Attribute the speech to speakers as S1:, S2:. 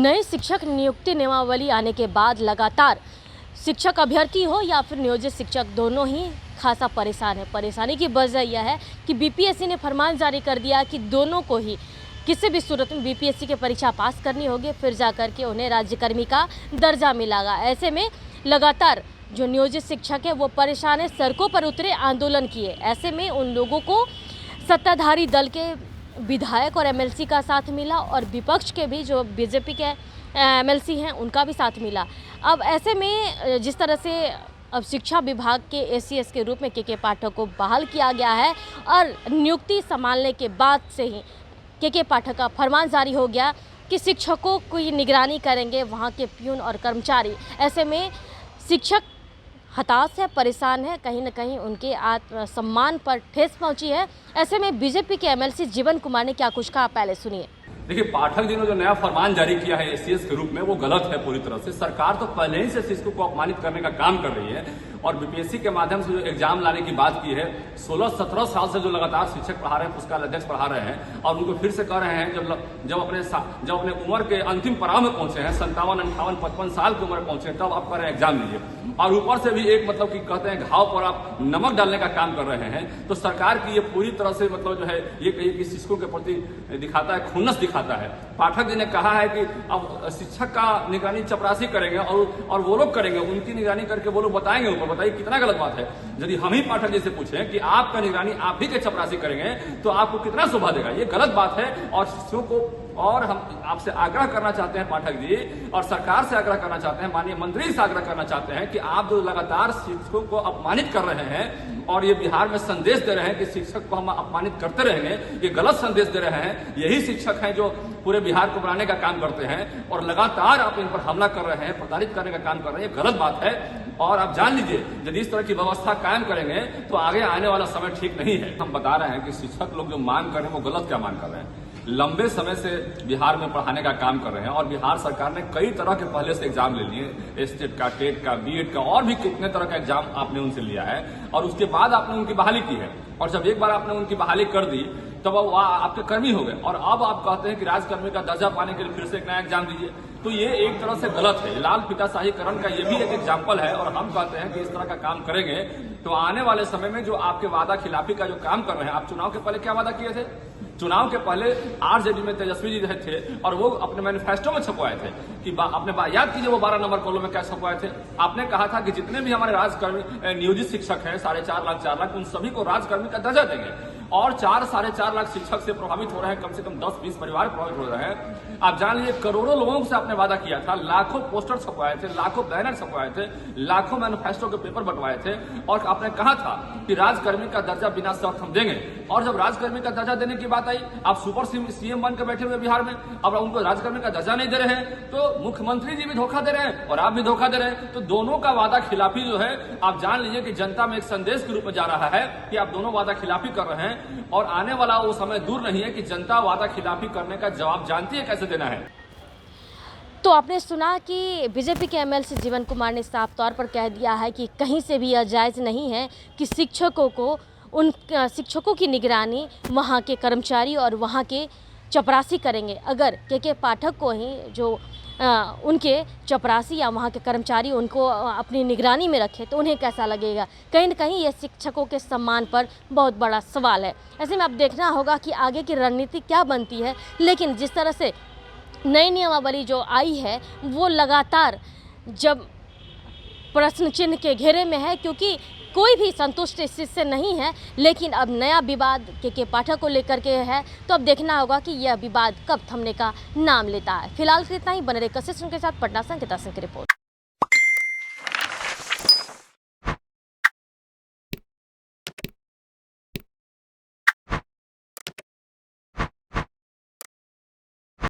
S1: नई शिक्षक नियुक्ति नियमावली आने के बाद लगातार शिक्षक अभ्यर्थी हो या फिर नियोजित शिक्षक दोनों ही खासा परेशान है। परेशानी की वजह यह है कि बीपीएससी ने फरमान जारी कर दिया कि दोनों को ही किसी भी सूरत में बीपीएससी की परीक्षा पास करनी होगी, फिर जाकर के उन्हें राज्यकर्मी का दर्जा मिलेगा। ऐसे में लगातार जो नियोजित शिक्षक है वो परेशान है, सड़कों पर उतरे, आंदोलन किए। ऐसे में उन लोगों को सत्ताधारी दल के विधायक और एमएलसी का साथ मिला और विपक्ष के भी जो बीजेपी के एमएलसी हैं उनका भी साथ मिला। अब ऐसे में जिस तरह से अब शिक्षा विभाग के एसीएस के रूप में के पाठक को बहाल किया गया है और नियुक्ति संभालने के बाद से ही के पाठक का फरमान जारी हो गया कि शिक्षकों की निगरानी करेंगे वहाँ के प्यून और कर्मचारी। ऐसे में शिक्षक हताश है, परेशान है, कहीं न कहीं उनके आत्मसम्मान पर ठेस पहुंची है। ऐसे में बीजेपी के एमएलसी जीवन कुमार ने क्या कुछ कहा, पहले सुनिए।
S2: देखिए, पाठक जी ने जो नया फरमान जारी किया है एसीएस के रूप में वो गलत है पूरी तरह से। सरकार तो पहले ही से शिक्षकों को अपमानित करने का काम कर रही है और बीपीएससी के माध्यम से जो एग्जाम लाने की बात की है, 16-17 साल से जो लगातार शिक्षक पढ़ा रहे हैं, पुस्तकालय अध्यक्ष पढ़ा रहे हैं और उनको फिर से कह रहे हैं जब अपने उम्र के अंतिम पड़ाव में पहुंचे हैं, 57, 58, 55 साल की उम्र पहुंचे, तब आप कह रहे हैं एग्जाम लीजिए और ऊपर से भी एक मतलब कि कहते हैं घाव पर आप नमक डालने का काम कर रहे हैं। तो सरकार की ये पूरी तरह से मतलब जो है ये कहीं कि शिक्षकों के प्रति दिखाता है, खुन्नस दिखाता है। पाठक जी ने कहा है कि अब शिक्षक का निगरानी चपरासी करेंगे और वो लोग करेंगे, उनकी निगरानी करके वो लोग बताएंगे ऊपर। बताइए कितना गलत बात है। यदि हम ही पाठक जी से पूछें कि आपका निगरानी आप ही के चपरासी करेंगे तो आपको कितना शोभा देगा। ये गलत बात है और शिक्षकों को और हम आपसे आग्रह करना चाहते हैं पाठक जी और सरकार से आग्रह करना चाहते हैं, माननीय मंत्री से आग्रह करना चाहते हैं कि आप जो लगातार शिक्षकों को अपमानित कर रहे हैं और ये बिहार में संदेश दे रहे हैं कि शिक्षक को हम अपमानित करते रहेंगे, ये गलत संदेश दे रहे हैं। यही शिक्षक हैं जो पूरे बिहार को बनाने का काम करते हैं और लगातार आप इन पर हमला कर रहे हैं, प्रताड़ित करने का काम कर रहे हैं। ये गलत बात है और आप जान लीजिए यदि इस तरह की व्यवस्था कायम करेंगे तो आगे आने वाला समय ठीक नहीं है। हम बता रहे हैं कि शिक्षक लोग जो मांग कर रहे हैं वो गलत क्या मांग कर रहे हैं। लंबे समय से बिहार में पढ़ाने का काम कर रहे हैं और बिहार सरकार ने कई तरह के पहले से एग्जाम ले लिए, स्टेट का, टेट का, बीएड का और भी कितने तरह का एग्जाम आपने उनसे लिया है और उसके बाद आपने उनकी बहाली की है और जब एक बार आपने उनकी बहाली कर दी तब वो आपके कर्मी हो गए और अब आप कहते हैं कि राजकर्मी का दर्जा पाने के लिए फिर से एक नया एग्जाम दीजिए। तो ये एक तरह से गलत है। लाल फीताशाहीकरण का ये भी एक एग्जाम्पल है और हम कहते हैं कि इस तरह का काम करेंगे तो आने वाले समय में जो आपके वादा खिलाफी का जो काम कर रहे हैं, आप चुनाव के पहले क्या वादा किए थे? चुनाव के पहले आरजेडी में तेजस्वी जी रहे थे और वो अपने मैनिफेस्टो में छपवाए थे कि आपने याद कीजिए वो 12 नंबर कॉलम में क्या छपवाए थे। आपने कहा था कि जितने भी हमारे राजकर्मी नियोजित शिक्षक हैं 4.5 लाख 4 लाख उन सभी को राजकर्मी का दर्जा देंगे और 4-4.5 लाख शिक्षक से प्रभावित हो रहे हैं, कम से कम 10-20 परिवार प्रभावित हो रहे हैं। आप जान लीजिए करोड़ों लोगों से आपने वादा किया था, लाखों पोस्टर छपवाए थे, लाखों बैनर छपवाए थे, लाखों मैनिफेस्टो के पेपर बंटवाए थे और आपने कहा था कि राजकर्मी का दर्जा बिना शर्त हम देंगे। और जब राजकर्मी का दर्जा देने की बात आई, आप सुपर सीएम बनकर बैठे हुए बिहार में, अब उनको राजकर्मी का दर्जा नहीं दे रहे हैं तो मुख्यमंत्री जी भी धोखा दे रहे हैं और आप भी धोखा दे रहे हैं। तो दोनों का वादा खिलाफी जो है आप जान लीजिए कि जनता में एक संदेश के रूप में जा रहा है कि आप दोनों वादा खिलाफी कर रहे हैं और आने वाला वो समय दूर नहीं है कि जनता वादा खिलाफी करने का जवाब जानती है कैसे देना है।
S1: तो आपने सुना कि बीजेपी के एमएलसी जीवन कुमार ने साफ तौर पर कह दिया है कि कहीं से भी यह जायज़ नहीं है कि उन शिक्षकों की निगरानी वहाँ के कर्मचारी और वहाँ के चपरासी करेंगे। अगर के पाठक को ही जो उनके चपरासी या वहाँ के कर्मचारी उनको अपनी निगरानी में रखे तो उन्हें कैसा लगेगा। कहीं न कहीं ये शिक्षकों के सम्मान पर बहुत बड़ा सवाल है। ऐसे में अब देखना होगा कि आगे की रणनीति क्या बनती है। लेकिन जिस तरह से नई नियमावली जो आई है वो लगातार जब प्रश्न चिन्ह के घेरे में है, क्योंकि कोई भी संतुष्ट इस चीज़ से नहीं है। लेकिन अब नया विवाद के पाठक को लेकर के है तो अब देखना होगा कि यह विवाद कब थमने का नाम लेता है। फिलहाल इतना ही। बने रहे कशिश के साथ पटना से अंकिता सिंह की रिपोर्ट।